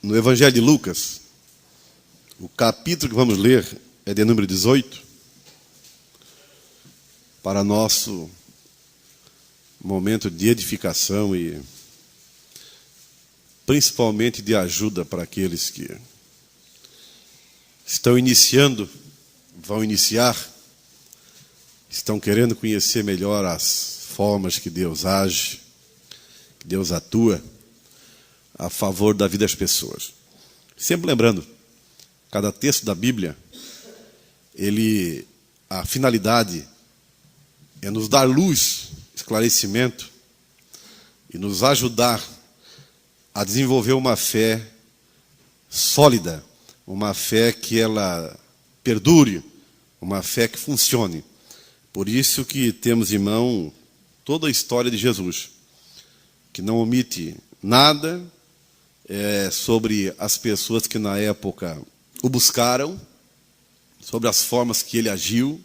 no Evangelho de Lucas, o capítulo que vamos ler é de número 18, para nosso momento de edificação e principalmente de ajuda para aqueles que estão iniciando, vão iniciar, estão querendo conhecer melhor as formas que Deus age, que Deus atua a favor da vida das pessoas. Sempre lembrando, cada texto da Bíblia, a finalidade é nos dar luz, esclarecimento e nos ajudar a desenvolver uma fé sólida, uma fé que ela perdure, uma fé que funcione. Por isso que temos em mão toda a história de Jesus, que não omite nada sobre as pessoas que na época o buscaram, sobre as formas que ele agiu.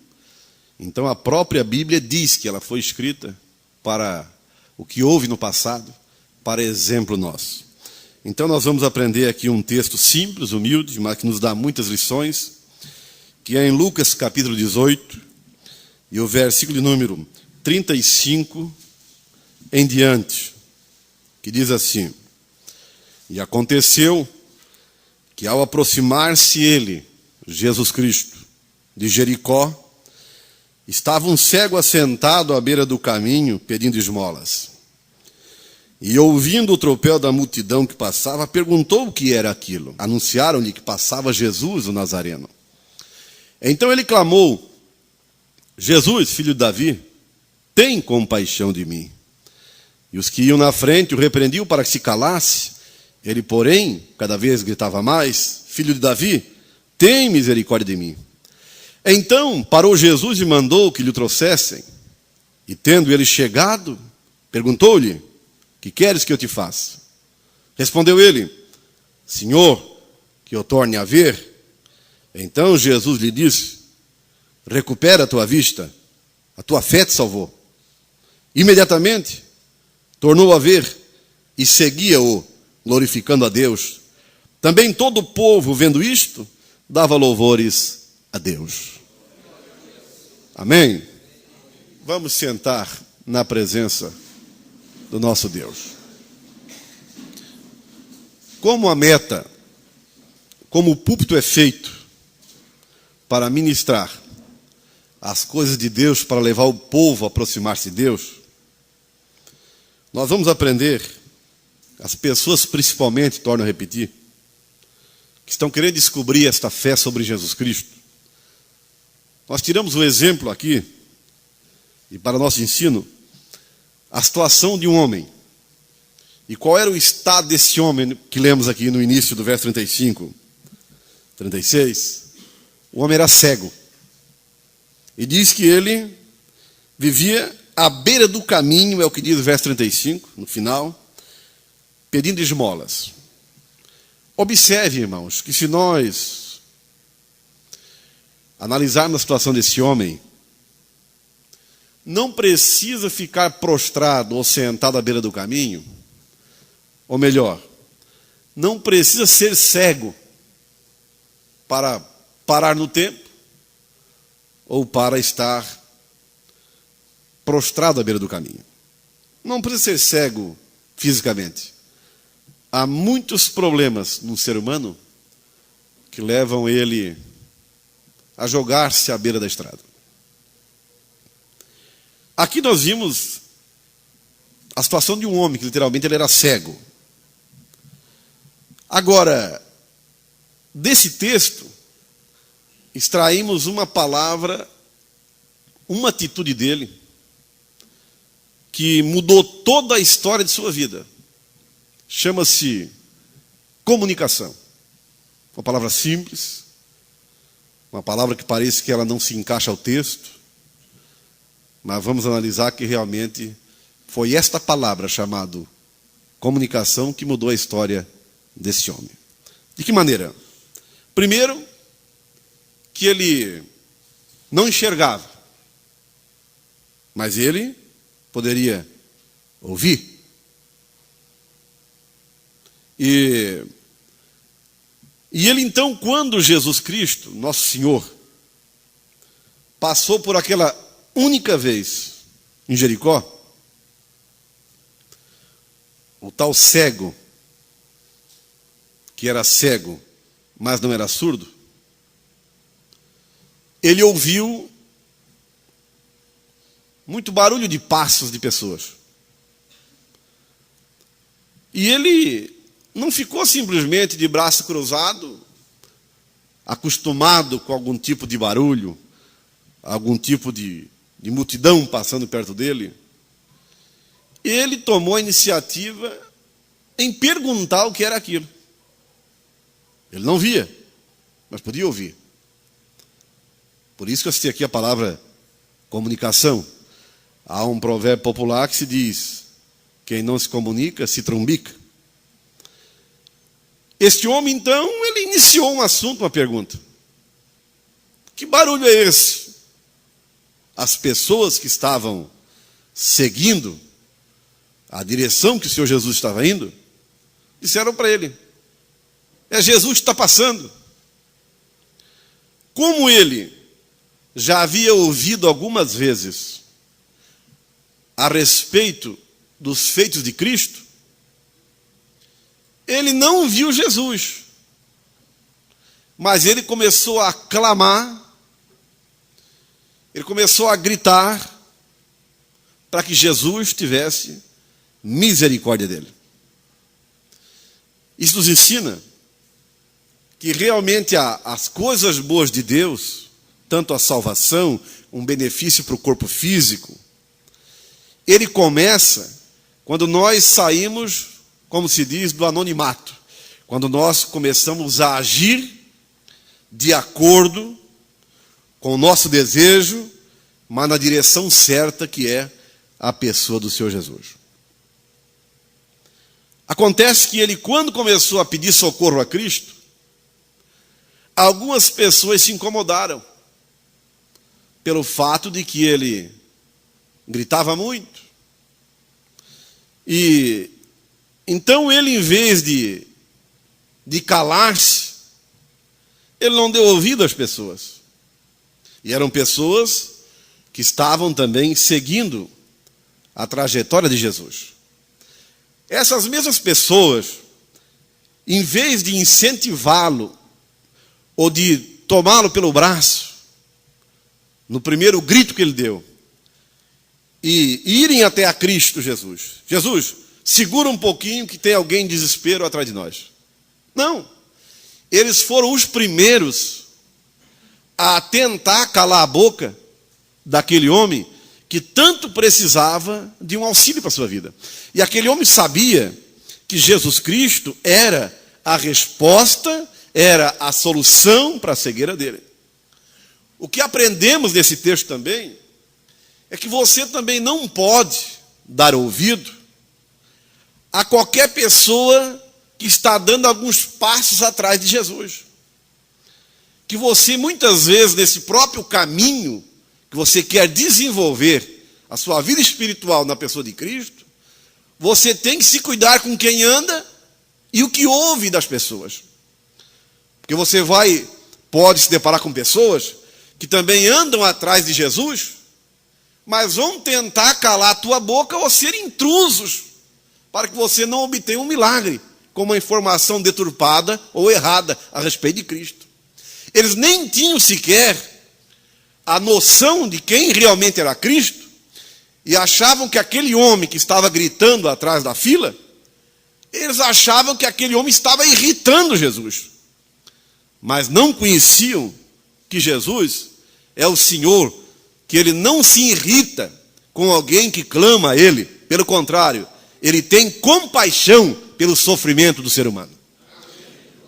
Então a própria Bíblia diz que ela foi escrita para o que houve no passado, para exemplo nosso. Então nós vamos aprender aqui um texto simples, humilde, mas que nos dá muitas lições, que é em Lucas capítulo 18, e o versículo de número 35 em diante, que diz assim: E aconteceu que ao aproximar-se ele, Jesus Cristo, de Jericó, estava um cego assentado à beira do caminho, pedindo esmolas. E ouvindo o tropel da multidão que passava, perguntou o que era aquilo. Anunciaram-lhe que passava Jesus, o Nazareno. Então ele clamou: Jesus, filho de Davi, tem compaixão de mim. E os que iam na frente o repreendiam para que se calasse. Ele, porém, cada vez gritava mais: Filho de Davi, tem misericórdia de mim. Então parou Jesus e mandou que lhe trouxessem. E tendo ele chegado, perguntou-lhe: Que queres que eu te faça? Respondeu ele: Senhor, que eu torne a ver. Então Jesus lhe disse: Recupera a tua vista, a tua fé te salvou. Imediatamente tornou a ver e seguia-o, glorificando a Deus. Também todo o povo, vendo isto, dava louvores a Deus. Amém? Vamos sentar na presença do nosso Deus. Como a meta, como o púlpito é feito para ministrar as coisas de Deus, para levar o povo a aproximar-se de Deus, nós vamos aprender, as pessoas principalmente, torno a repetir, que estão querendo descobrir esta fé sobre Jesus Cristo. Nós tiramos um exemplo aqui, e para nosso ensino, a situação de um homem. E qual era o estado desse homem que lemos aqui no início do verso 35, 36? O homem era cego. E diz que ele vivia à beira do caminho, é o que diz o verso 35, no final, pedindo esmolas. Observe, irmãos, que se nós analisarmos a situação desse homem, não precisa ficar prostrado ou sentado à beira do caminho, ou melhor, não precisa ser cego para parar no tempo ou para estar prostrado à beira do caminho. Não precisa ser cego fisicamente. Há muitos problemas no ser humano que levam ele a jogar-se à beira da estrada. Aqui nós vimos a situação de um homem que literalmente ele era cego. Agora, desse texto, extraímos uma palavra, uma atitude dele, que mudou toda a história de sua vida. Chama-se comunicação. Uma palavra simples, uma palavra que parece que ela não se encaixa ao texto, mas vamos analisar que realmente foi esta palavra chamada comunicação que mudou a história desse homem. De que maneira? Primeiro, que ele não enxergava, mas ele poderia ouvir. E E ele então, quando Jesus Cristo, nosso Senhor, passou por aquela única vez em Jericó, o tal cego, que era cego, mas não era surdo, ele ouviu muito barulho de passos de pessoas. E ele não ficou simplesmente de braço cruzado, acostumado com algum tipo de barulho, algum tipo de multidão passando perto dele. Ele tomou a iniciativa em perguntar o que era aquilo. Ele não via, mas podia ouvir. Por isso que eu citei aqui a palavra comunicação. Há um provérbio popular que se diz: quem não se comunica, se trumbica. Este homem, então, ele iniciou um assunto, uma pergunta. Que barulho é esse? As pessoas que estavam seguindo a direção que o Senhor Jesus estava indo, disseram para ele: é Jesus que está passando. Como ele já havia ouvido algumas vezes a respeito dos feitos de Cristo, ele não viu Jesus, mas ele começou a clamar, ele começou a gritar para que Jesus tivesse misericórdia dele. Isso nos ensina que realmente as coisas boas de Deus, tanto a salvação, um benefício para o corpo físico, ele começa quando nós saímos, como se diz, do anonimato. Quando nós começamos a agir de acordo com o nosso desejo, mas na direção certa, que é a pessoa do Senhor Jesus. Acontece que ele, quando começou a pedir socorro a Cristo, algumas pessoas se incomodaram pelo fato de que ele gritava muito. E então ele, em vez de calar-se, ele não deu ouvido às pessoas. E eram pessoas que estavam também seguindo a trajetória de Jesus. Essas mesmas pessoas, em vez de incentivá-lo ou de tomá-lo pelo braço, no primeiro grito que ele deu, e irem até a Cristo Jesus: Jesus, segura um pouquinho que tem alguém em desespero atrás de nós. Não. Eles foram os primeiros a tentar calar a boca daquele homem que tanto precisava de um auxílio para a sua vida. E aquele homem sabia que Jesus Cristo era a resposta, era a solução para a cegueira dele. O que aprendemos nesse texto também é que você também não pode dar ouvido a qualquer pessoa que está dando alguns passos atrás de Jesus. Que você, muitas vezes, nesse próprio caminho que você quer desenvolver a sua vida espiritual na pessoa de Cristo, você tem que se cuidar com quem anda e o que ouve das pessoas. Porque você pode se deparar com pessoas que também andam atrás de Jesus, mas vão tentar calar a tua boca ou ser intrusos, para que você não obtenha um milagre, com uma informação deturpada ou errada a respeito de Cristo. Eles nem tinham sequer a noção de quem realmente era Cristo, e achavam que aquele homem que estava gritando atrás da fila, eles achavam que aquele homem estava irritando Jesus. Mas não conheciam que Jesus é o Senhor, que ele não se irrita com alguém que clama a ele. Pelo contrário, ele tem compaixão pelo sofrimento do ser humano.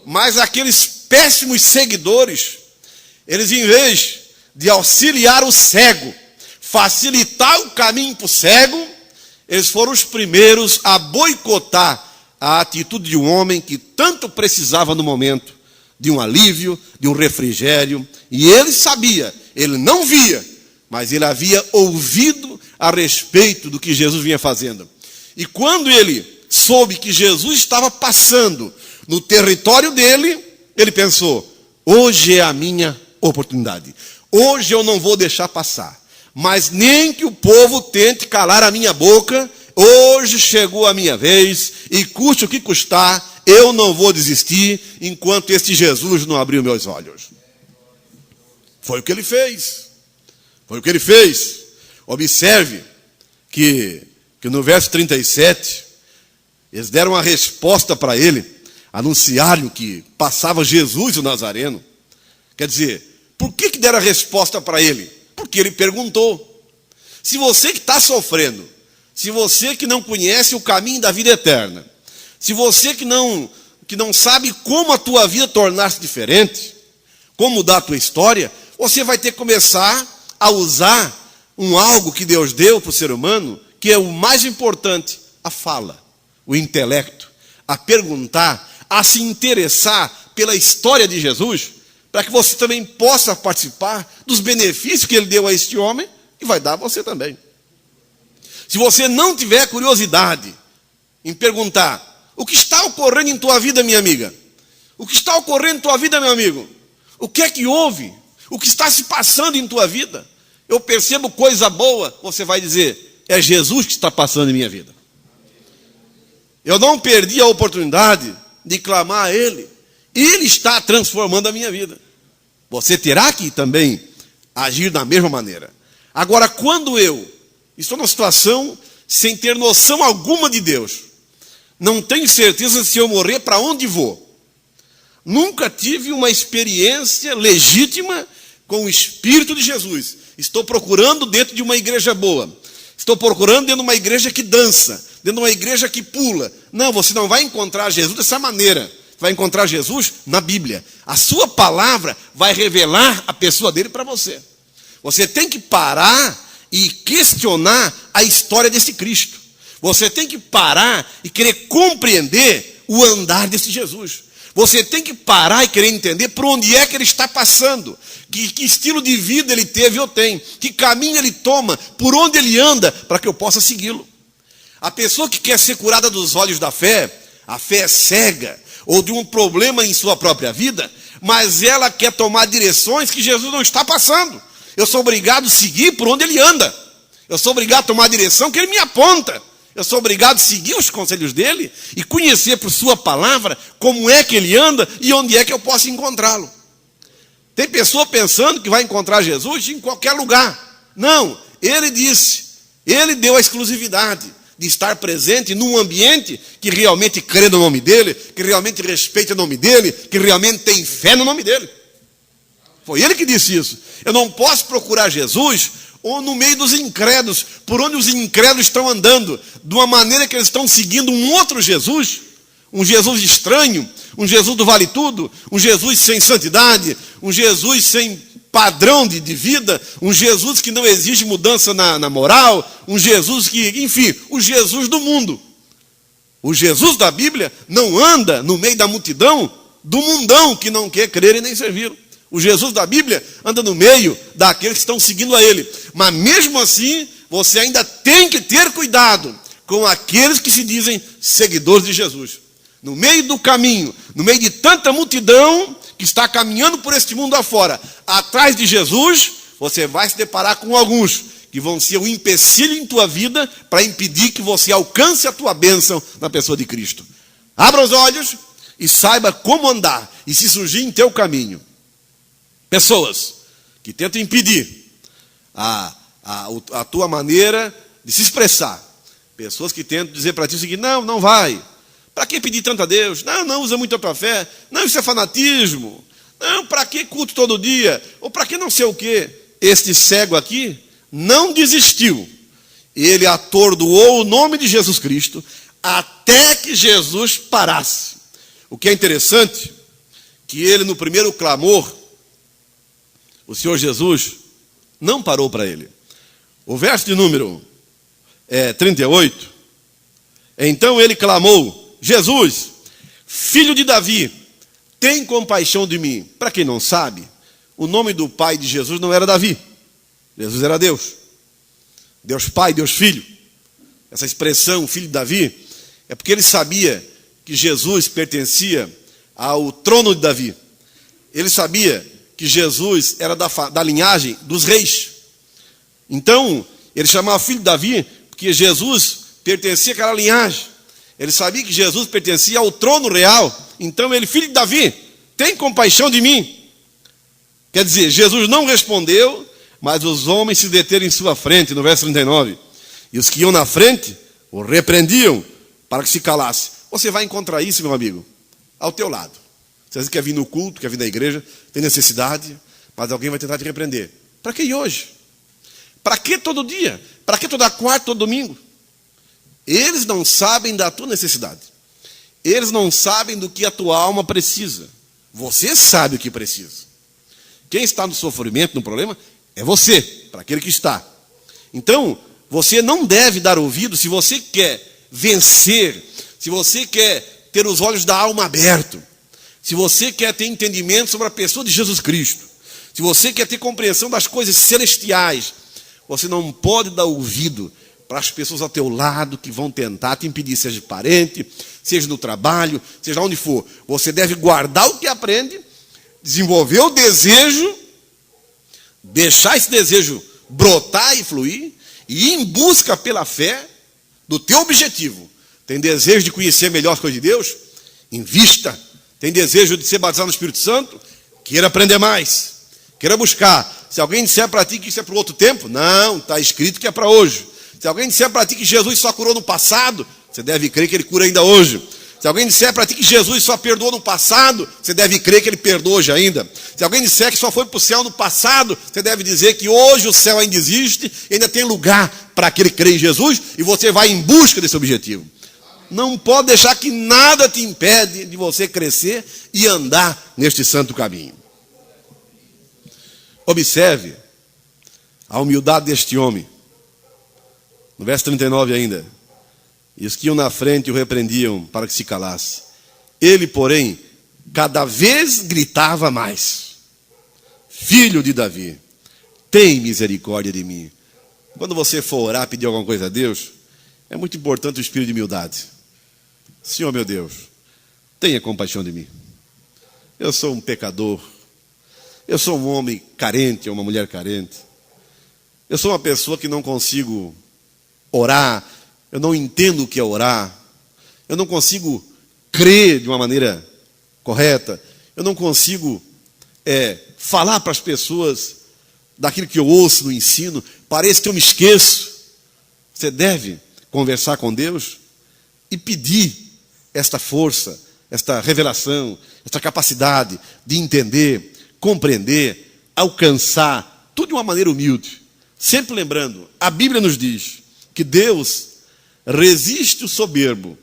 Mas aqueles péssimos seguidores, eles, em vez de auxiliar o cego, facilitar o caminho para o cego, eles foram os primeiros a boicotar a atitude de um homem que tanto precisava no momento de um alívio, de um refrigério. E ele sabia, ele não via, mas ele havia ouvido a respeito do que Jesus vinha fazendo. E quando ele soube que Jesus estava passando no território dele, Ele pensou: hoje é a minha oportunidade. Hoje eu não vou deixar passar. Mas nem que o povo tente calar a minha boca, hoje chegou a minha vez, e custe o que custar, eu não vou desistir enquanto este Jesus não abriu meus olhos. Foi o que ele fez. Foi o que ele fez. Observe que no verso 37, eles deram uma resposta para ele, anunciaram que passava Jesus o Nazareno. Quer dizer, por que deram a resposta para ele? Porque ele perguntou. Se você que está sofrendo, se você que não conhece o caminho da vida eterna, se você que não sabe como a tua vida tornar-se diferente, como mudar a tua história, você vai ter que começar a usar algo que Deus deu para o ser humano, que é o mais importante: a fala, o intelecto, a perguntar, a se interessar pela história de Jesus, para que você também possa participar dos benefícios que ele deu a este homem, e vai dar a você também. Se você não tiver curiosidade em perguntar: o que está ocorrendo em tua vida, minha amiga? O que está ocorrendo em tua vida, meu amigo? O que é que houve? O que está se passando em tua vida? Eu percebo coisa boa. Você vai dizer: é Jesus que está passando em minha vida. Eu não perdi a oportunidade de clamar a Ele. Ele está transformando a minha vida. Você terá que também agir da mesma maneira. Agora, quando eu estou numa situação sem ter noção alguma de Deus, não tenho certeza se eu morrer para onde vou, nunca tive uma experiência legítima com o Espírito de Jesus, estou procurando dentro de uma igreja boa, estou procurando dentro de uma igreja que dança, dentro de uma igreja que pula. Não, você não vai encontrar Jesus dessa maneira. Vai encontrar Jesus na Bíblia. A sua palavra vai revelar a pessoa dele para você. Você tem que parar e questionar a história desse Cristo. Você tem que parar e querer compreender o andar desse Jesus. Você tem que parar e querer entender por onde é que ele está passando, que estilo de vida ele teve ou tem, que caminho ele toma, por onde ele anda, para que eu possa segui-lo. A pessoa que quer ser curada dos olhos da fé, a fé é cega, ou de um problema em sua própria vida, mas ela quer tomar direções que Jesus não está passando. Eu sou obrigado a seguir por onde ele anda. Eu sou obrigado a tomar a direção que ele me aponta. Eu sou obrigado a seguir os conselhos dele e conhecer por sua palavra como é que ele anda e onde é que eu posso encontrá-lo. Tem pessoa pensando que vai encontrar Jesus em qualquer lugar. Não, ele disse, ele deu a exclusividade de estar presente num ambiente que realmente crê no nome dele, que realmente respeita o nome dele, que realmente tem fé no nome dele. Foi ele que disse isso. Eu não posso procurar Jesus ou no meio dos incrédulos, por onde os incrédulos estão andando, de uma maneira que eles estão seguindo um outro Jesus, um Jesus estranho, um Jesus do vale tudo, um Jesus sem santidade, um Jesus sem padrão de vida, um Jesus que não exige mudança na moral, um Jesus que, enfim, o Jesus do mundo. O Jesus da Bíblia não anda no meio da multidão do mundão que não quer crer e nem servir. O Jesus da Bíblia anda no meio daqueles que estão seguindo a ele. Mas mesmo assim, você ainda tem que ter cuidado com aqueles que se dizem seguidores de Jesus. No meio do caminho, no meio de tanta multidão que está caminhando por este mundo afora, atrás de Jesus, você vai se deparar com alguns que vão ser um empecilho em tua vida para impedir que você alcance a tua bênção na pessoa de Cristo. Abra os olhos e saiba como andar e se surgir em teu caminho pessoas que tentam impedir a tua maneira de se expressar, pessoas que tentam dizer para ti o seguinte: não vai. Para que pedir tanto a Deus? Não usa muito a tua fé. Não, isso é fanatismo. Não, para que culto todo dia? Ou para que não sei o quê? Este cego aqui não desistiu. Ele atordoou o nome de Jesus Cristo até que Jesus parasse. O que é interessante, que ele no primeiro clamor, o Senhor Jesus não parou para ele. O verso de número 38, então ele clamou: Jesus, filho de Davi, tem compaixão de mim. Para quem não sabe, o nome do pai de Jesus não era Davi. Jesus era Deus. Deus Pai, Deus Filho. Essa expressão, filho de Davi, é porque ele sabia que Jesus pertencia ao trono de Davi. ele sabia que Jesus era da linhagem dos reis. Então, ele chamava filho de Davi, porque Jesus pertencia àquela linhagem. Ele sabia que Jesus pertencia ao trono real. Então, ele, filho de Davi, tem compaixão de mim. Quer dizer, Jesus não respondeu, mas os homens se deteram em sua frente, no verso 39. E os que iam na frente o repreendiam para que se calasse. Você vai encontrar isso, meu amigo, ao teu lado. Você quer vir no culto, quer vir na igreja, tem necessidade, mas alguém vai tentar te repreender. Para que ir hoje? Para que todo dia? Para que toda quarta, todo domingo? Eles não sabem da tua necessidade. Eles não sabem do que a tua alma precisa. Você sabe o que precisa. Quem está no sofrimento, no problema, é você, para aquele que está. Então, você não deve dar ouvido se você quer vencer, se você quer ter os olhos da alma abertos, se você quer ter entendimento sobre a pessoa de Jesus Cristo, se você quer ter compreensão das coisas celestiais, você não pode dar ouvido para as pessoas ao teu lado que vão tentar te impedir, seja parente, seja no trabalho, seja onde for. Você deve guardar o que aprende, desenvolver o desejo, deixar esse desejo brotar e fluir, e ir em busca pela fé do teu objetivo. Tem desejo de conhecer melhor as coisas de Deus? Invista. Tem desejo de ser batizado no Espírito Santo? Queira aprender mais. Queira buscar. Se alguém disser para ti que isso é para outro tempo, não, está escrito que é para hoje. Se alguém disser para ti que Jesus só curou no passado, você deve crer que ele cura ainda hoje. Se alguém disser para ti que Jesus só perdoou no passado, você deve crer que ele perdoa hoje ainda. Se alguém disser que só foi para o céu no passado, você deve dizer que hoje o céu ainda existe, e ainda tem lugar para aquele que crê em Jesus, e você vai em busca desse objetivo. Não pode deixar que nada te impede de você crescer e andar neste santo caminho. Observe a humildade deste homem. No verso 39 ainda. E os que iam na frente o repreendiam para que se calasse. Ele, porém, cada vez gritava mais: Filho de Davi, tem misericórdia de mim. Quando você for orar, pedir alguma coisa a Deus, é muito importante o espírito de humildade. Senhor meu Deus, tenha compaixão de mim. Eu sou um pecador. Eu sou um homem carente, ou uma mulher carente. Eu sou uma pessoa que não consigo orar. Eu não entendo o que é orar. Eu não consigo crer de uma maneira correta. Eu não consigo falar para as pessoas daquilo que eu ouço no ensino. Parece que eu me esqueço. Você deve conversar com Deus e pedir esta força, esta revelação, esta capacidade de entender, compreender, alcançar, tudo de uma maneira humilde. Sempre lembrando, a Bíblia nos diz que Deus resiste o soberbo,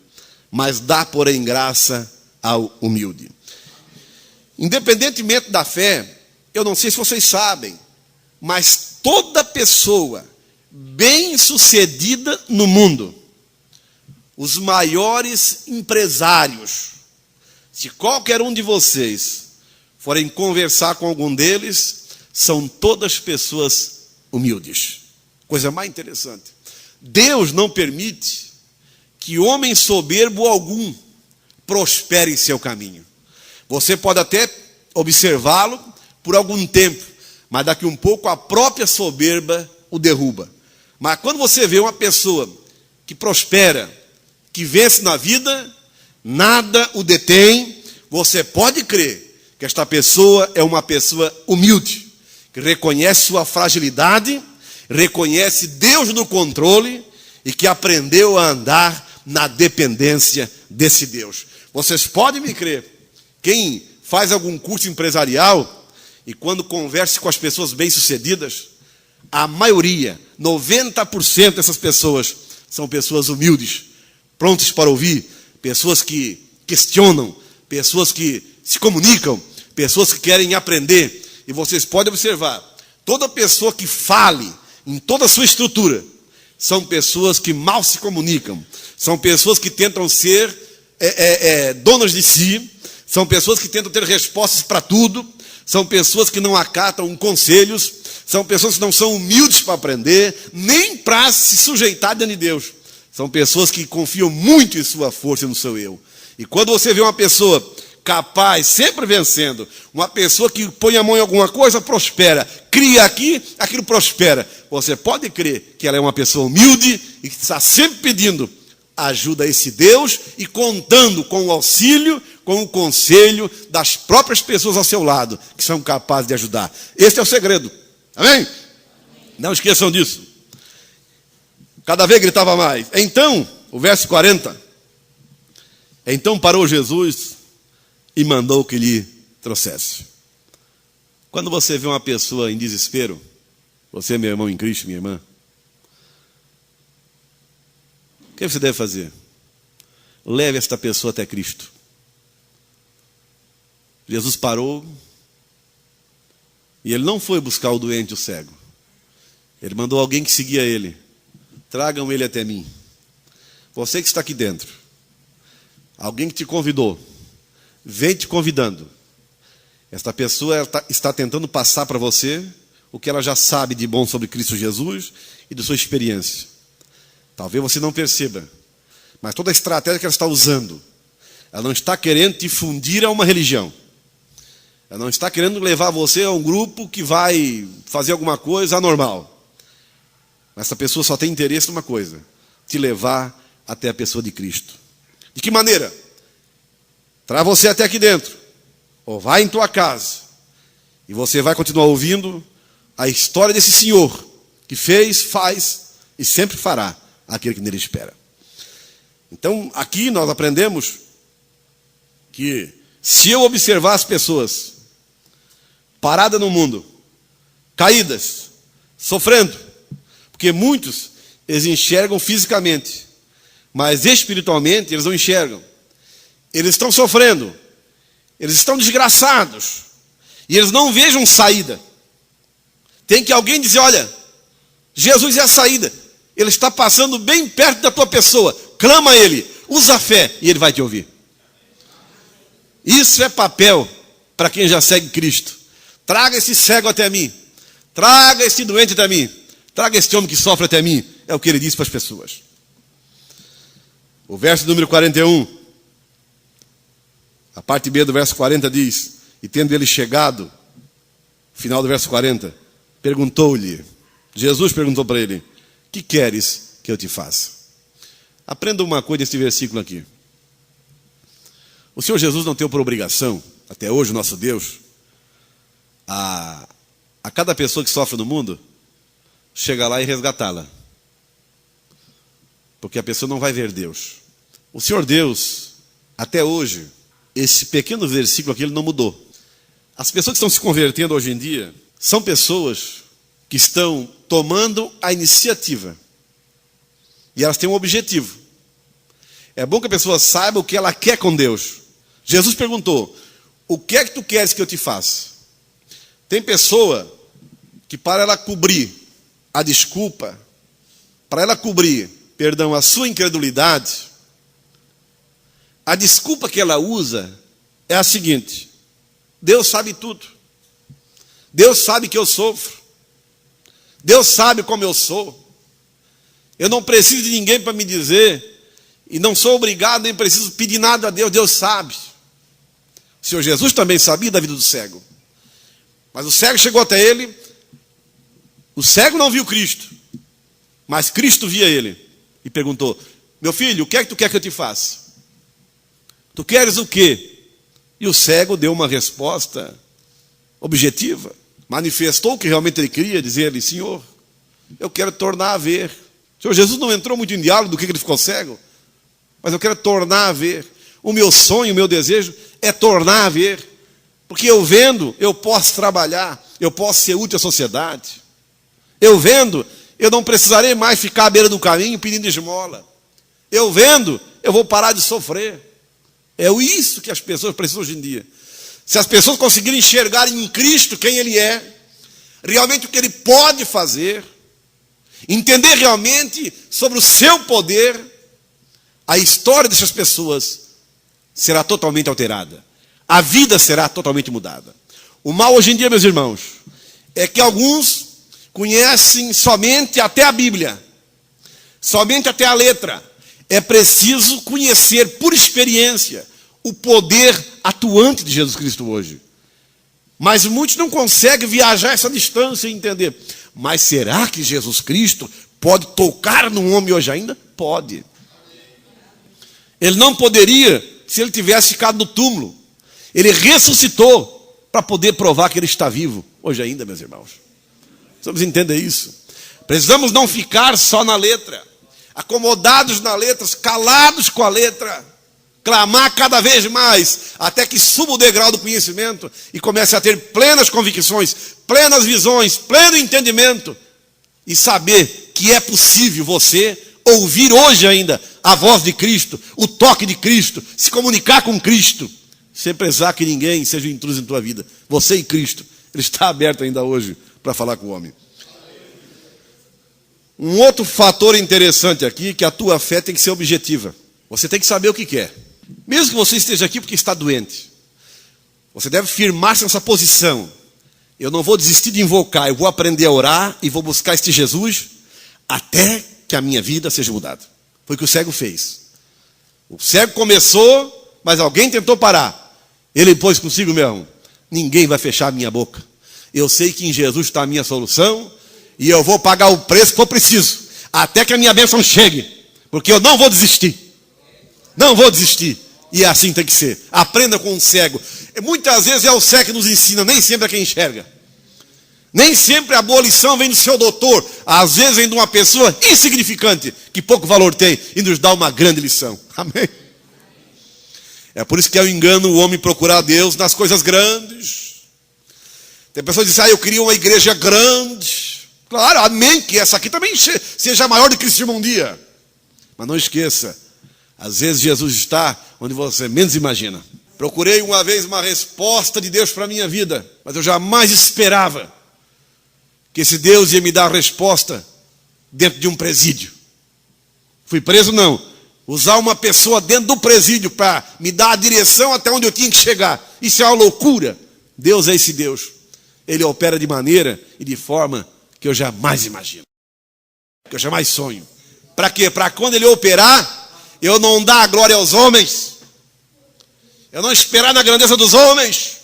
mas dá, porém, graça ao humilde. Independentemente da fé, eu não sei se vocês sabem, mas toda pessoa bem-sucedida no mundo, os maiores empresários, se qualquer um de vocês forem conversar com algum deles, são todas pessoas humildes. Coisa mais interessante. Deus não permite que homem soberbo algum prospere em seu caminho. Você pode até observá-lo por algum tempo, mas daqui um pouco a própria soberba o derruba. Mas quando você vê uma pessoa que prospera, que vence na vida, nada o detém, você pode crer que esta pessoa é uma pessoa humilde, que reconhece sua fragilidade, reconhece Deus no controle e que aprendeu a andar na dependência desse Deus. Vocês podem me crer, quem faz algum curso empresarial e quando conversa com as pessoas bem-sucedidas, a maioria, 90% dessas pessoas são pessoas humildes, prontas para ouvir, pessoas que questionam, pessoas que se comunicam, pessoas que querem aprender. E vocês podem observar, toda pessoa que fale em toda a sua estrutura, são pessoas que mal se comunicam, são pessoas que tentam ser donas de si, são pessoas que tentam ter respostas para tudo, são pessoas que não acatam conselhos, são pessoas que não são humildes para aprender, nem para se sujeitar diante de Deus. São pessoas que confiam muito em sua força e no seu eu. E quando você vê uma pessoa capaz, sempre vencendo. Uma pessoa que põe a mão em alguma coisa, prospera. Cria aqui, aquilo prospera. Você pode crer que ela é uma pessoa humilde e que está sempre pedindo ajuda a esse Deus e contando com o auxílio, com o conselho das próprias pessoas ao seu lado, que são capazes de ajudar. Esse é o segredo. Amém? Não esqueçam disso. Cada vez gritava mais. Então, o verso 40. Então parou Jesus e mandou que lhe trouxesse. Quando você vê uma pessoa em desespero, você, meu irmão em Cristo, minha irmã, o que você deve fazer? Leve esta pessoa até Cristo. Jesus parou e ele não foi buscar o doente, o cego. Ele mandou alguém que seguia ele. Tragam ele até mim. Você que está aqui dentro, alguém que te convidou, vem te convidando. Esta pessoa está tentando passar para você o que ela já sabe de bom sobre Cristo Jesus e de sua experiência. Talvez você não perceba, mas toda a estratégia que ela está usando, ela não está querendo te fundir a uma religião. Ela não está querendo levar você a um grupo que vai fazer alguma coisa anormal. Essa pessoa só tem interesse numa coisa: te levar até a pessoa de Cristo. De que maneira? Traz você até aqui dentro, ou vai em tua casa, e você vai continuar ouvindo a história desse Senhor, que fez, faz e sempre fará aquele que nele espera. Então, aqui nós aprendemos que se eu observar as pessoas paradas no mundo, caídas, sofrendo, porque muitos eles enxergam fisicamente, mas espiritualmente eles não enxergam. Eles estão sofrendo, eles estão desgraçados, e eles não vejam saída. Tem que alguém dizer: olha, Jesus é a saída. Ele está passando bem perto da tua pessoa. Clama a Ele, usa a fé e Ele vai te ouvir. Isso é papel para quem já segue Cristo. Traga esse cego até mim. Traga esse doente até mim. Traga esse homem que sofre até mim. É o que Ele diz para as pessoas. O verso número 41, a parte B do verso 40 diz: e tendo ele chegado, final do verso 40, perguntou-lhe, Jesus perguntou para ele: que queres que eu te faça? Aprenda uma coisa nesse versículo aqui. O Senhor Jesus não tem por obrigação, até hoje o nosso Deus, a cada pessoa que sofre no mundo, chegar lá e resgatá-la. Porque a pessoa não vai ver Deus. O Senhor Deus, até hoje, esse pequeno versículo aqui, ele não mudou. As pessoas que estão se convertendo hoje em dia, são pessoas que estão tomando a iniciativa. E elas têm um objetivo. É bom que a pessoa saiba o que ela quer com Deus. Jesus perguntou: o que é que tu queres que eu te faça? Tem pessoa que, para ela cobrir a desculpa, para ela cobrir, a sua incredulidade, a desculpa que ela usa é a seguinte: Deus sabe tudo. Deus sabe que eu sofro. Deus sabe como eu sou. Eu não preciso de ninguém para me dizer, e não sou obrigado, nem preciso pedir nada a Deus. Deus sabe. O Senhor Jesus também sabia da vida do cego. Mas o cego chegou até ele. O cego não viu Cristo, mas Cristo via ele e perguntou: meu filho, o que é que tu quer que eu te faça? Tu queres o quê? E o cego deu uma resposta objetiva, manifestou o que realmente ele queria, dizer-lhe: Senhor, eu quero tornar a ver. O Senhor Jesus não entrou muito em diálogo do que ele ficou cego, mas eu quero tornar a ver. O meu sonho, o meu desejo é tornar a ver, porque eu vendo, eu posso trabalhar, eu posso ser útil à sociedade. Eu vendo, eu não precisarei mais ficar à beira do caminho pedindo esmola. Eu vendo, eu vou parar de sofrer. É isso que as pessoas precisam hoje em dia. Se as pessoas conseguirem enxergar em Cristo quem Ele é, realmente o que Ele pode fazer, entender realmente sobre o seu poder, a história dessas pessoas será totalmente alterada. A vida será totalmente mudada. O mal hoje em dia, meus irmãos, é que alguns conhecem somente até a Bíblia, somente até a letra. É preciso conhecer por experiência o poder atuante de Jesus Cristo hoje. Mas muitos não conseguem viajar essa distância e entender. Mas será que Jesus Cristo pode tocar num homem hoje ainda? Pode. Ele não poderia se ele tivesse ficado no túmulo. Ele ressuscitou para poder provar que ele está vivo hoje ainda, meus irmãos. Precisamos entender isso. Precisamos não ficar só na letra, acomodados na letra, calados com a letra, clamar cada vez mais, até que suba o degrau do conhecimento e comece a ter plenas convicções, plenas visões, pleno entendimento, e saber que é possível você ouvir hoje ainda a voz de Cristo, o toque de Cristo, se comunicar com Cristo, sem precisar que ninguém seja intruso em tua vida. Você e Cristo, Ele está aberto ainda hoje para falar com o homem. Um outro fator interessante aqui, que a tua fé tem que ser objetiva. Você tem que saber o que quer. Mesmo que você esteja aqui porque está doente, você deve firmar-se nessa posição. Eu não vou desistir de invocar, eu vou aprender a orar e vou buscar este Jesus até que a minha vida seja mudada. Foi o que o cego fez. O cego começou, mas alguém tentou parar. Ele pôs consigo mesmo: ninguém vai fechar a minha boca. Eu sei que em Jesus está a minha solução e eu vou pagar o preço que for preciso, até que a minha bênção chegue, porque eu não vou desistir. Não vou desistir. E assim tem que ser. Aprenda com um cego. Muitas vezes é o cego que nos ensina, nem sempre é quem enxerga. Nem sempre a boa lição vem do seu doutor. Às vezes vem de uma pessoa insignificante, que pouco valor tem, e nos dá uma grande lição. Amém? É por isso que é o engano o homem procurar Deus nas coisas grandes. Tem pessoas que dizem: eu queria uma igreja grande. Claro, amém, que essa aqui também seja maior do que Cristo um dia. Mas não esqueça, às vezes Jesus está onde você menos imagina. Procurei uma vez uma resposta de Deus para a minha vida, mas eu jamais esperava que esse Deus ia me dar a resposta dentro de um presídio. Fui preso? Não. Usar uma pessoa dentro do presídio para me dar a direção até onde eu tinha que chegar. Isso é uma loucura. Deus é esse Deus. Ele opera de maneira e de forma que eu jamais imagino, que eu jamais sonho. Para quê? Para quando Ele operar, eu não dar a glória aos homens, eu não esperar na grandeza dos homens,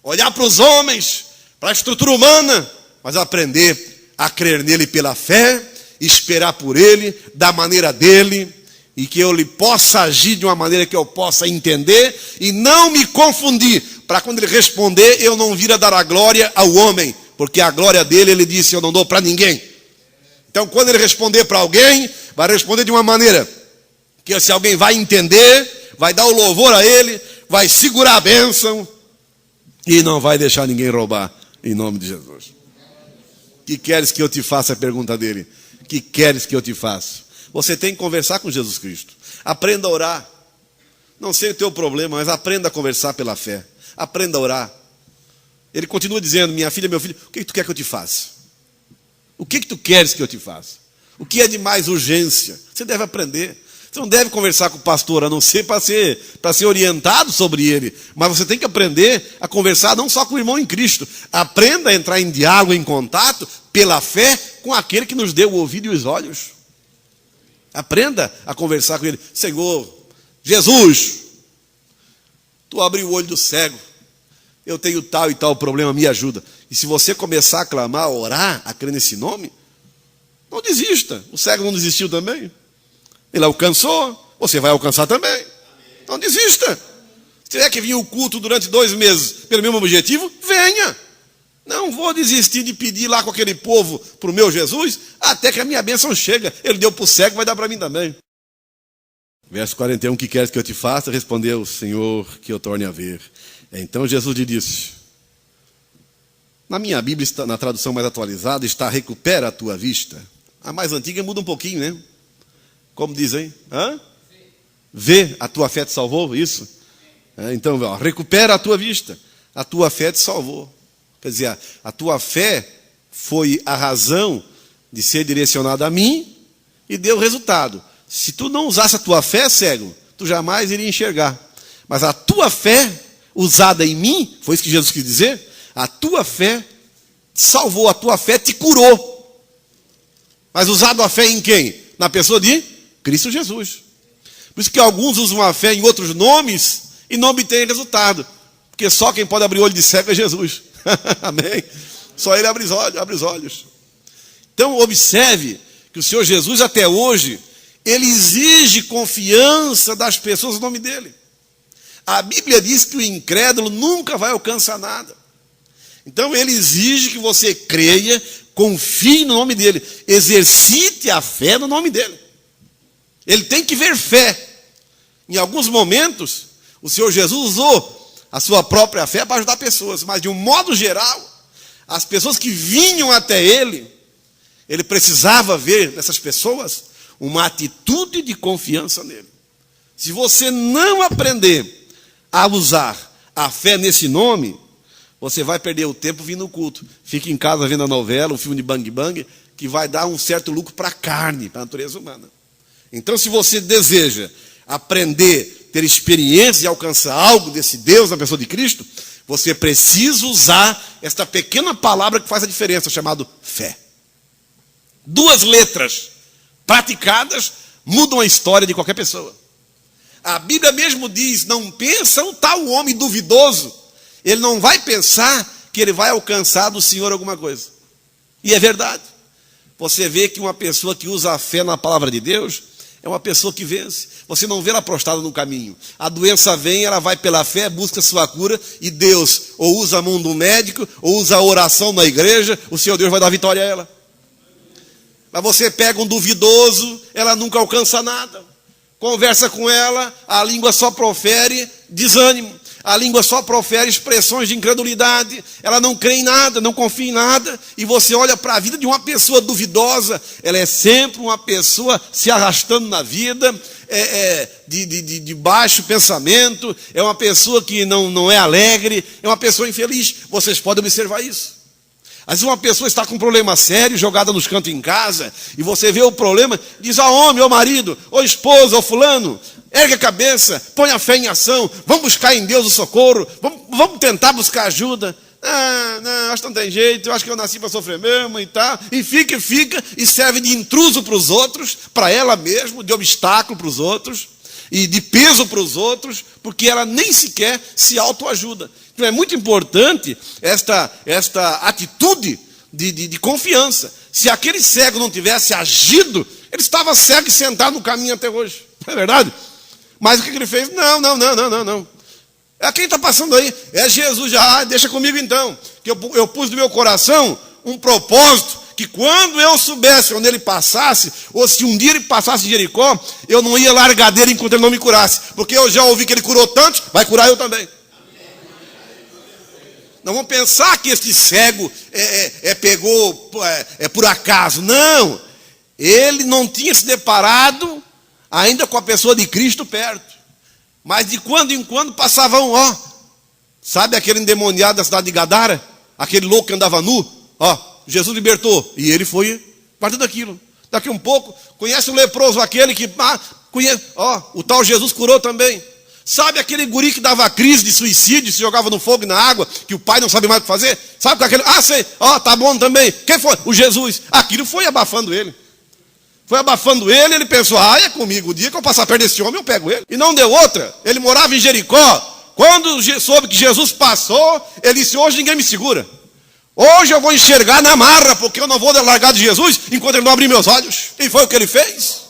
olhar para os homens, para a estrutura humana, mas aprender a crer nele pela fé, esperar por Ele, da maneira dele, e que eu lhe possa agir de uma maneira que eu possa entender, e não me confundir, para quando Ele responder, eu não vir a dar a glória ao homem, porque a glória dele, Ele disse, eu não dou para ninguém. Então, quando Ele responder para alguém, vai responder de uma maneira que se alguém vai entender, vai dar o louvor a Ele, vai segurar a bênção e não vai deixar ninguém roubar, em nome de Jesus. Que queres que eu te faça? A pergunta dele. Que queres que eu te faça? Você tem que conversar com Jesus Cristo. Aprenda a orar. Não sei o teu problema, mas aprenda a conversar pela fé. Aprenda a orar. Ele continua dizendo: minha filha, meu filho, o que tu quer que eu te faça? O que tu queres que eu te faça? O que é de mais urgência? Você deve aprender. Você não deve conversar com o pastor, a não ser para ser orientado sobre ele. Mas você tem que aprender a conversar não só com o irmão em Cristo. Aprenda a entrar em diálogo, em contato, pela fé, com aquele que nos deu o ouvido e os olhos. Aprenda a conversar com ele. Senhor, Jesus, tu abriu o olho do cego. Eu tenho tal e tal problema, me ajuda. E se você começar a clamar, a orar, a crer nesse nome, não desista. O cego não desistiu também. Ele alcançou, você vai alcançar também. Não desista. Se tiver que vir o culto durante 2 meses pelo mesmo objetivo, venha. Não vou desistir de pedir lá com aquele povo para o meu Jesus, até que a minha bênção chega. Ele deu para o cego, vai dar para mim também. Verso 41, que queres que eu te faça? Respondeu: Senhor, que eu torne a ver. Então Jesus lhe disse, na minha Bíblia, na tradução mais atualizada, está: recupera a tua vista. A mais antiga muda um pouquinho, né? Como dizem? Vê, a tua fé te salvou, isso? Então, ó, recupera a tua vista. A tua fé te salvou. Quer dizer, a tua fé foi a razão de ser direcionada a mim e deu resultado. Se tu não usasse a tua fé, cego, tu jamais iria enxergar. Mas a tua fé usada em mim, foi isso que Jesus quis dizer, a tua fé te salvou, a tua fé te curou. Mas usado a fé em quem? Na pessoa de Cristo Jesus. Por isso que alguns usam a fé em outros nomes e não obtém resultado. Porque só quem pode abrir o olho de cego é Jesus. Amém? Só Ele abre os olhos. Então, observe que o Senhor Jesus, até hoje, Ele exige confiança das pessoas no nome dEle. A Bíblia diz que o incrédulo nunca vai alcançar nada. Então, Ele exige que você creia, confie no nome dEle, exercite a fé no nome dEle. Ele tem que ver fé. Em alguns momentos, o Senhor Jesus usou a sua própria fé para ajudar pessoas, mas de um modo geral, as pessoas que vinham até Ele precisava ver nessas pessoas uma atitude de confiança nele. Se você não aprender a usar a fé nesse nome, você vai perder o tempo vindo no culto. Fica em casa vendo a novela, um filme de bang bang, que vai dar um certo lucro para a carne, para a natureza humana. Então, se você deseja aprender, ter experiência e alcançar algo desse Deus na pessoa de Cristo, você precisa usar esta pequena palavra que faz a diferença, chamada fé. 2 letras praticadas mudam a história de qualquer pessoa. A Bíblia mesmo diz, não pensa o tal homem duvidoso, ele não vai pensar que ele vai alcançar do Senhor alguma coisa. E é verdade. Você vê que uma pessoa que usa a fé na palavra de Deus é uma pessoa que vence. Você não vê ela prostrada no caminho. A doença vem, ela vai pela fé, busca sua cura, e Deus ou usa a mão do médico, ou usa a oração na igreja, o Senhor Deus vai dar vitória a ela. Mas você pega um duvidoso, ela nunca alcança nada. Conversa com ela, a língua só profere desânimo. A língua só profere expressões de incredulidade. Ela não crê em nada, não confia em nada. E você olha para a vida de uma pessoa duvidosa, ela é sempre uma pessoa se arrastando na vida, de baixo pensamento, é uma pessoa que não é alegre, é uma pessoa infeliz. Vocês podem observar isso. Às vezes uma pessoa está com um problema sério, jogada nos cantos em casa, e você vê o problema, diz ao homem, ao marido, ao esposo, ao fulano, ergue a cabeça, põe a fé em ação, vamos buscar em Deus o socorro, vamos tentar buscar ajuda. Não, acho que não tem jeito, eu acho que eu nasci para sofrer mesmo e tal. E fica, e serve de intruso para os outros, para ela mesma, de obstáculo para os outros, e de peso para os outros, porque ela nem sequer se autoajuda. Então é muito importante esta atitude de confiança. Se aquele cego não tivesse agido, ele estava cego e sentado no caminho até hoje. Não é verdade? Mas o que ele fez? Não. É quem está passando aí? É Jesus. Deixa comigo então. Que eu pus no meu coração um propósito, que quando eu soubesse onde ele passasse, ou se um dia ele passasse de Jericó, eu não ia largar dele enquanto ele não me curasse. Porque eu já ouvi que ele curou tantos, vai curar eu também. Não vamos pensar que este cego pegou por acaso. Não. Ele não tinha se deparado ainda com a pessoa de Cristo perto. Mas de quando em quando passava sabe aquele endemoniado da cidade de Gadara? Aquele louco que andava nu? Jesus libertou. E ele foi guardando aquilo. Daqui um pouco, conhece o leproso, aquele que conhece. O tal Jesus curou também. Sabe aquele guri que dava crise de suicídio, se jogava no fogo e na água, que o pai não sabe mais o que fazer? Sabe aquele? Sei. Tá bom também. Quem foi? O Jesus. Aquilo foi abafando ele. Ele pensou, é comigo, o dia que eu passar perto desse homem, eu pego ele. E não deu outra. Ele morava em Jericó. Quando soube que Jesus passou, ele disse, hoje ninguém me segura. Hoje eu vou enxergar na marra, porque eu não vou largar de Jesus enquanto ele não abrir meus olhos. E foi o que ele fez.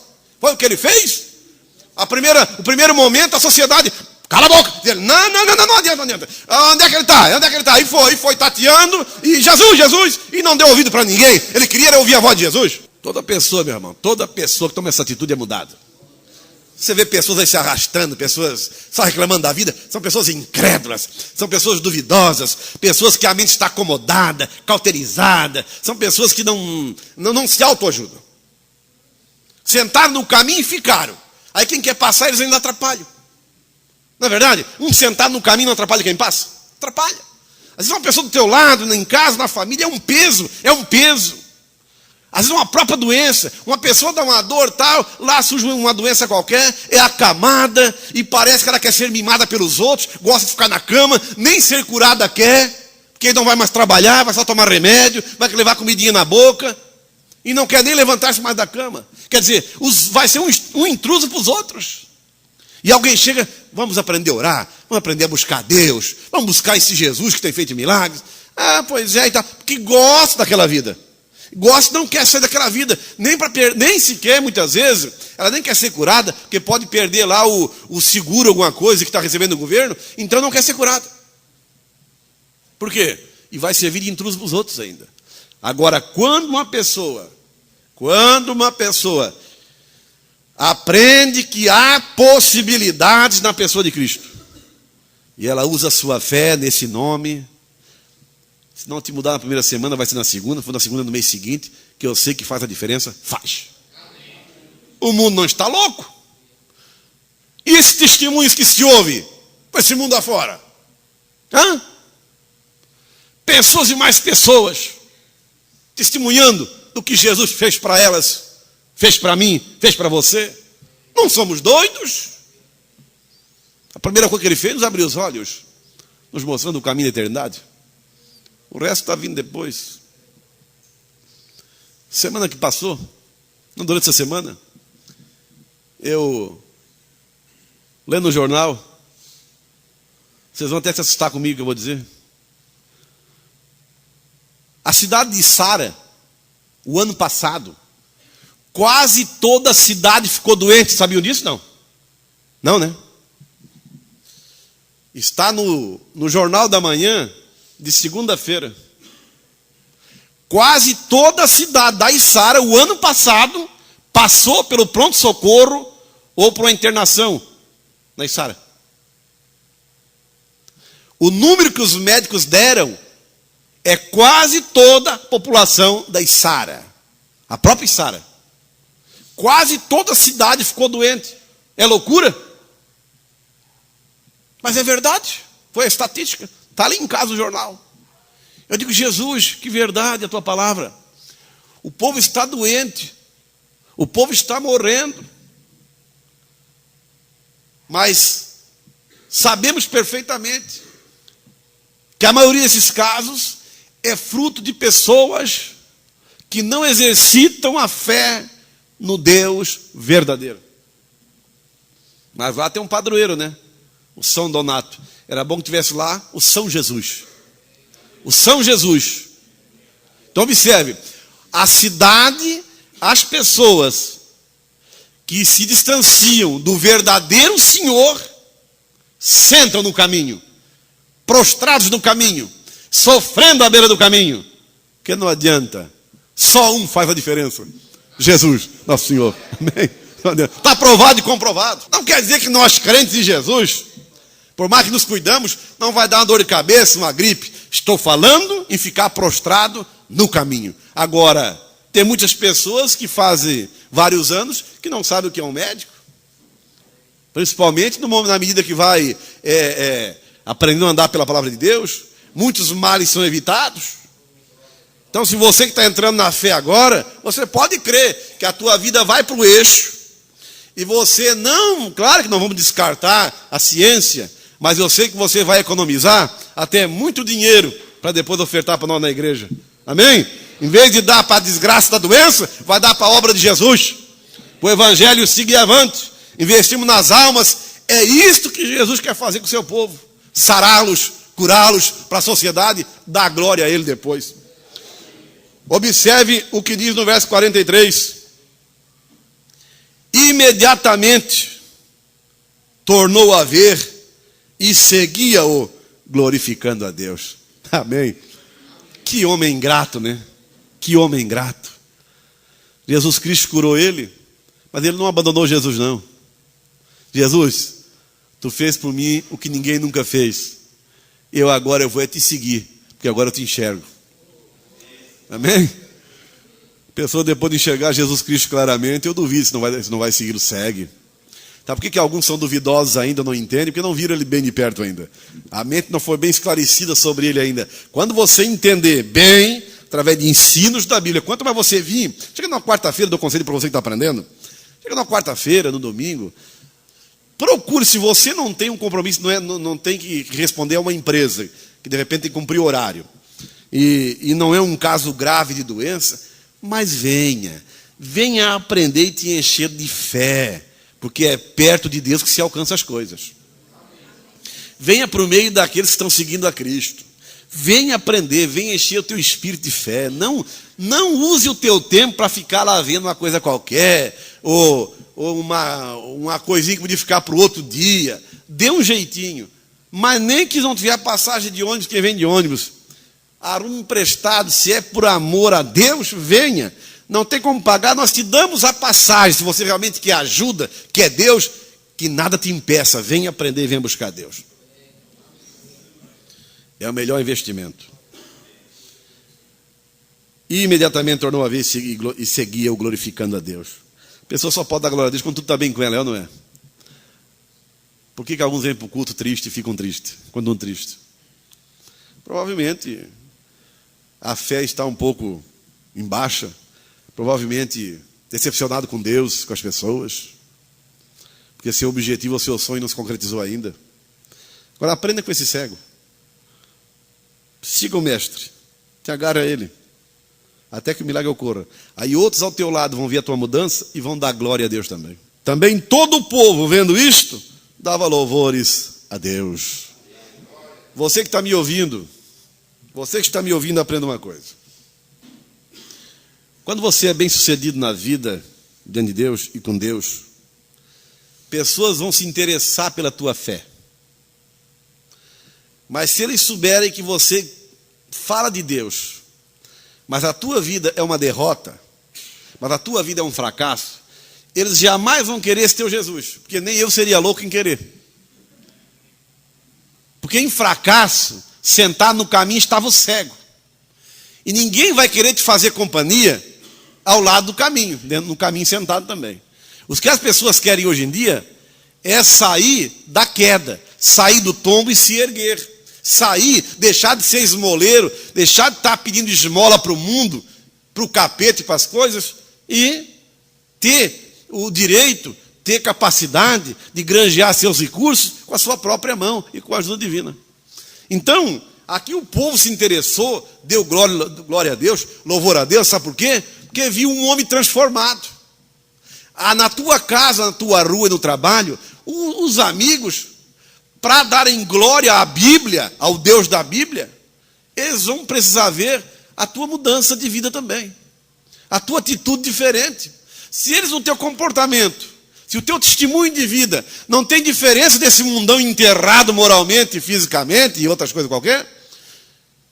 O primeiro momento, a sociedade, cala a boca. Não adianta. Onde é que ele está? E foi tateando, e Jesus, e não deu ouvido para ninguém. Ele queria ouvir a voz de Jesus. Toda pessoa, meu irmão, toda pessoa que toma essa atitude é mudada. Você vê pessoas aí se arrastando, pessoas só reclamando da vida, são pessoas incrédulas, são pessoas duvidosas, pessoas que a mente está acomodada, cauterizada, são pessoas que não se autoajudam. Sentaram no caminho e ficaram. Aí quem quer passar, eles ainda atrapalham. Não é verdade? Um sentado no caminho não atrapalha quem passa? Atrapalha. Às vezes uma pessoa do teu lado, em casa, na família, é um peso. Às vezes uma própria doença, uma pessoa dá uma dor tal, lá surge uma doença qualquer, é acamada, e parece que ela quer ser mimada pelos outros, gosta de ficar na cama, nem ser curada quer, porque não vai mais trabalhar, vai só tomar remédio, vai levar comidinha na boca, e não quer nem levantar-se mais da cama. Quer dizer, vai ser um intruso para os outros. E alguém chega, vamos aprender a orar, vamos aprender a buscar Deus, vamos buscar esse Jesus que tem feito milagres. Ah, pois é, e tal, porque gosta daquela vida. Gosta, não quer sair daquela vida, nem sequer, muitas vezes, ela nem quer ser curada, porque pode perder lá o seguro, alguma coisa que está recebendo do governo, então não quer ser curada. Por quê? E vai servir de intruso para os outros ainda. Agora, quando uma pessoa aprende que há possibilidades na pessoa de Cristo, e ela usa a sua fé nesse nome, se não te mudar na primeira semana, vai ser na segunda, se for na segunda no mês seguinte, que eu sei que faz a diferença, faz. O mundo não está louco. E esses testemunhos que se ouve para esse mundo afora? Hã? Pessoas e mais pessoas testemunhando do que Jesus fez para elas, fez para mim, fez para você. Não somos doidos. A primeira coisa que ele fez, nos abriu os olhos, nos mostrando o caminho da eternidade. O resto está vindo depois. Semana que passou, não durante essa semana, eu lendo o jornal, vocês vão até se assustar comigo que eu vou dizer. A cidade de Sara, o ano passado, quase toda a cidade ficou doente. Sabiam disso? Não? Não, né? Está no Jornal da Manhã de segunda-feira. Quase toda a cidade da Içara, o ano passado, passou pelo pronto-socorro ou por uma internação na Içara. O número que os médicos deram é quase toda a população da Içara. A própria Içara. Quase toda a cidade ficou doente. É loucura? Mas é verdade. Foi a estatística. Está ali em casa o jornal. Eu digo, Jesus, que verdade a tua palavra. O povo está doente. O povo está morrendo. Mas sabemos perfeitamente que a maioria desses casos é fruto de pessoas que não exercitam a fé no Deus verdadeiro. Mas lá tem um padroeiro, né? O São Donato. Era bom que tivesse lá o São Jesus. O São Jesus. Então observe, a cidade, as pessoas que se distanciam do verdadeiro Senhor, sentam no caminho, prostrados no caminho, sofrendo à beira do caminho, porque não adianta, só um faz a diferença, Jesus, nosso Senhor. Amém? Está provado e comprovado. Não quer dizer que nós crentes em Jesus, por mais que nos cuidamos, não vai dar uma dor de cabeça, uma gripe. Estou falando em ficar prostrado no caminho. Agora, tem muitas pessoas que fazem vários anos que não sabem o que é um médico. Principalmente na medida que vai aprendendo a andar pela palavra de Deus. Muitos males são evitados. Então, se você que está entrando na fé agora, você pode crer que a tua vida vai para o eixo. E você não, claro que não vamos descartar a ciência, mas eu sei que você vai economizar até muito dinheiro para depois ofertar para nós na igreja. Amém? Em vez de dar para a desgraça da doença, vai dar para a obra de Jesus. O evangelho siga avante. Investimos nas almas. É isto que Jesus quer fazer com o seu povo. Sará-los, curá-los para a sociedade, dar glória a Ele depois. Observe o que diz no verso 43. Imediatamente tornou a ver e seguia-o, glorificando a Deus. Amém. Que homem ingrato, né? Que homem ingrato. Jesus Cristo curou ele, mas ele não abandonou Jesus, não. Jesus, tu fez por mim o que ninguém nunca fez. Agora eu vou te seguir, porque agora eu te enxergo. Amém? A pessoa depois de enxergar Jesus Cristo claramente, eu duvido se não vai seguir o segue. Sabe por que alguns são duvidosos ainda, não entendem? Porque não viram ele bem de perto ainda. A mente não foi bem esclarecida sobre ele ainda. Quando você entender bem, através de ensinos da Bíblia, quanto mais você vir, chega numa quarta-feira, dou conselho para você que está aprendendo, chega numa quarta-feira, no domingo, procure, se você não tem um compromisso, não tem que responder a uma empresa, que de repente tem que cumprir o horário, e não é um caso grave de doença, mas venha aprender e te encher de fé, porque é perto de Deus que se alcança as coisas. venha para o meio daqueles que estão seguindo a Cristo. Venha aprender, venha encher o teu espírito de fé. Não use o teu tempo para ficar lá vendo uma coisa qualquer, ou uma coisinha que podia ficar para o outro dia. Dê um jeitinho. Mas nem que não tiver passagem de ônibus, quem vem de ônibus, arrume emprestado, se é por amor a Deus, venha. Não tem como pagar, nós te damos a passagem. Se você realmente quer ajuda, quer Deus, que nada te impeça. Venha aprender e venha buscar Deus. É o melhor investimento. E imediatamente tornou a ver e seguia-o glorificando a Deus. A pessoa só pode dar glória a Deus quando tudo está bem com ela, é ou não é? Por que alguns vêm para o culto triste e ficam tristes, quando não tristes? Provavelmente a fé está um pouco em baixa, provavelmente decepcionado com Deus, com as pessoas, porque seu objetivo ou seu sonho não se concretizou ainda. Agora aprenda com esse cego. Siga o mestre, te agarre a ele, até que o milagre ocorra. Aí outros ao teu lado vão ver a tua mudança e vão dar glória a Deus também. Também todo o povo, vendo isto, dava louvores a Deus. Você que está me ouvindo, aprenda uma coisa. Quando você é bem sucedido na vida, diante de Deus e com Deus, pessoas vão se interessar pela tua fé. Mas se eles souberem que você fala de Deus, mas a tua vida é uma derrota, mas a tua vida é um fracasso, eles jamais vão querer esse teu Jesus, porque nem eu seria louco em querer. Porque em fracasso, sentado no caminho estava o cego. E ninguém vai querer te fazer companhia ao lado do caminho, dentro do caminho sentado também. O que as pessoas querem hoje em dia é sair da queda, sair do tombo e se erguer. Sair, deixar de ser esmoleiro, deixar de estar pedindo esmola para o mundo, para o capeta e para as coisas, e ter o direito, ter capacidade de granjear seus recursos com a sua própria mão e com a ajuda divina. Então, aqui o povo se interessou, deu glória a Deus, louvor a Deus, sabe por quê? Porque viu um homem transformado. Na tua casa, na tua rua e no trabalho, os amigos, para darem glória à Bíblia, ao Deus da Bíblia, eles vão precisar ver a tua mudança de vida também, a tua atitude diferente. Se eles no teu comportamento, se o teu testemunho de vida não tem diferença desse mundão enterrado moralmente, fisicamente e outras coisas qualquer,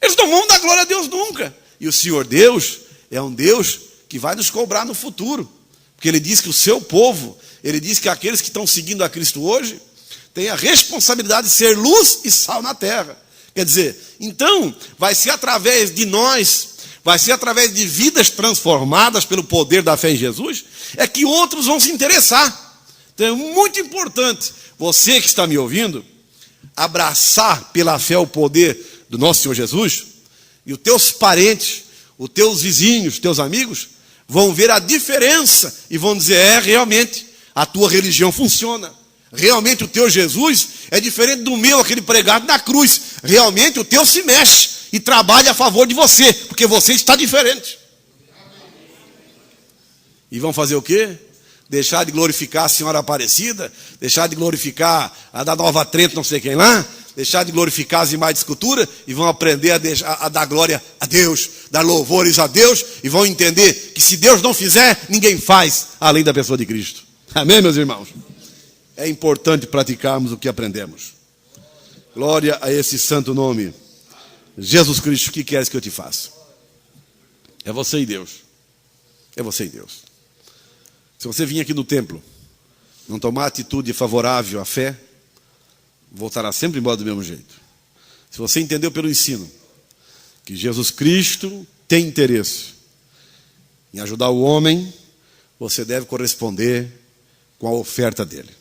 eles não vão dar glória a Deus nunca. E o Senhor Deus é um Deus que vai nos cobrar no futuro, porque Ele diz que o seu povo, Ele diz que aqueles que estão seguindo a Cristo hoje, tem a responsabilidade de ser luz e sal na terra. Quer dizer, então, vai ser através de nós, vai ser através de vidas transformadas pelo poder da fé em Jesus, é que outros vão se interessar. Então é muito importante, você que está me ouvindo, abraçar pela fé o poder do nosso Senhor Jesus, e os teus parentes, os teus vizinhos, os teus amigos, vão ver a diferença e vão dizer, realmente, a tua religião funciona. Realmente o teu Jesus é diferente do meu, aquele pregado na cruz. Realmente o teu se mexe e trabalha a favor de você, porque você está diferente. E vão fazer o quê? Deixar de glorificar a Senhora Aparecida, deixar de glorificar a da Nova Trento, não sei quem lá, deixar de glorificar as imagens de escultura e vão aprender a dar glória a Deus, dar louvores a Deus, e vão entender que se Deus não fizer, ninguém faz além da pessoa de Cristo. Amém, meus irmãos? É importante praticarmos o que aprendemos. Glória a esse santo nome. Jesus Cristo, o que queres que eu te faça? É você e Deus. É você e Deus. Se você vir aqui no templo, não tomar atitude favorável à fé, voltará sempre embora do mesmo jeito. Se você entendeu pelo ensino que Jesus Cristo tem interesse em ajudar o homem, você deve corresponder com a oferta dele.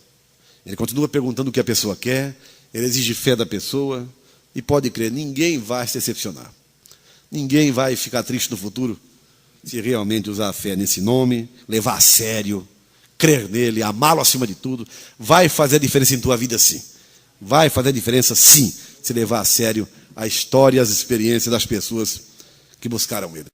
Ele continua perguntando o que a pessoa quer, ele exige fé da pessoa, e pode crer, ninguém vai se decepcionar. Ninguém vai ficar triste no futuro se realmente usar a fé nesse nome, levar a sério, crer nele, amá-lo acima de tudo. Vai fazer a diferença em tua vida, sim. Vai fazer a diferença, sim, se levar a sério a história e as experiências das pessoas que buscaram ele.